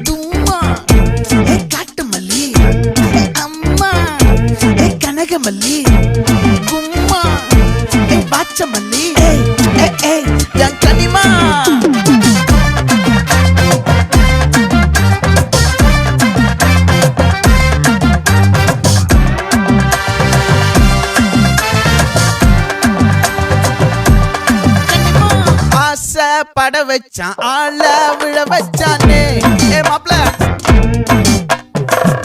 தும்மா காட்டு மல்லி, அம்மா கனகமல்லி, கும்மா பாச்ச மல்லி, என் கனிமா. பட வச்சான் ஆள விழ வச்சானே மாப்ள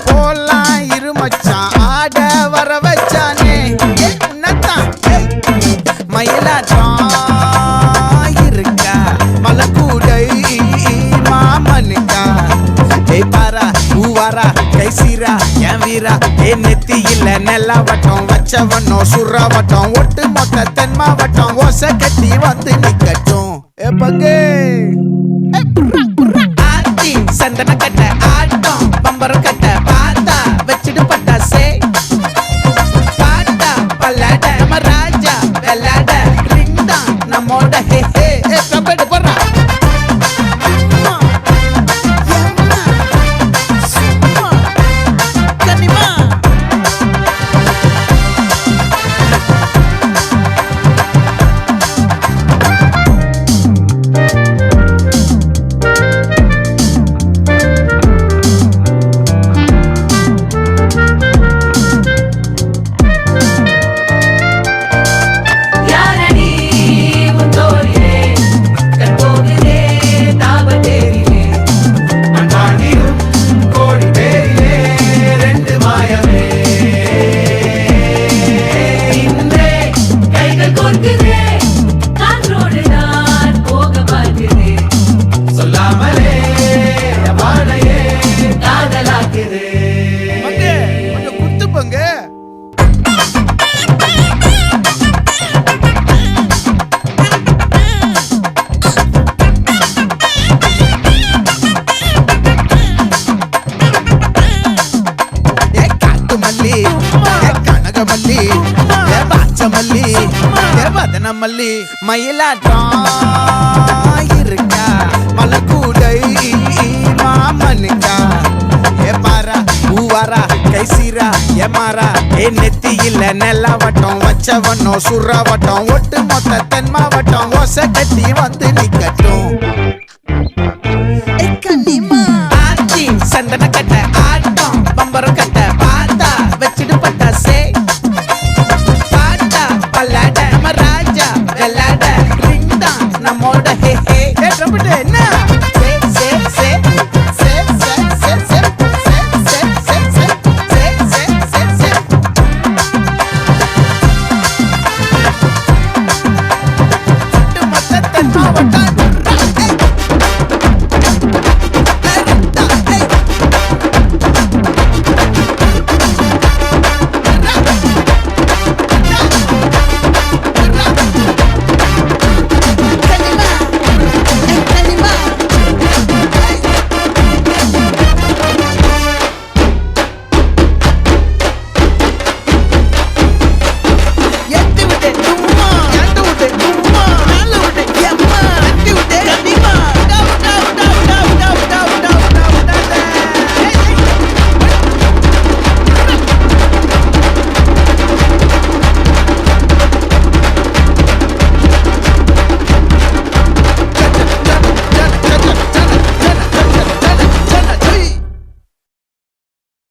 போலாம் இருமச்சான் ஆட வர வச்சானே உன்னத்தான் மயிலாட்டம் இருக்கா மலக்கூடை மாமனுக்கா பாரா பூவாரா கைசீரா என் வீரா நெத்தி இல்ல நெல்லா வட்டம் வச்சவனோ சுறா வட்டம் ஒட்டு மொத்த தென் மாவட்டம் ஓசை கட்டி வந்து நிக்கட்டும் பங்கே ஆத்தி சந்தன கட்ட ஆட்டம் பம்பரம் கட்ட பாத்தா வச்சிடு பட்டாசே பாட்டா பல்லாட நம்ம ராஜா வெள்ளாட ரிண்டா நம்மோட ஹே ஹே கபடி போறா கனகமல்லி பாச்சமல்லி வதனமல்லி மயிலாட்டம் இருக்கா மலக்கூடை மாமனுக்கா பாரா பூவாரா கைசீரா எமாரா நெத்தி இல்ல நெல்லா வட்டம் வச்சவனோ சுறா வட்டம் ஒட்டு மொத்த தென் மாவட்டம் ஓசை கட்டி வந்து நிக்கட்டும் சந்தன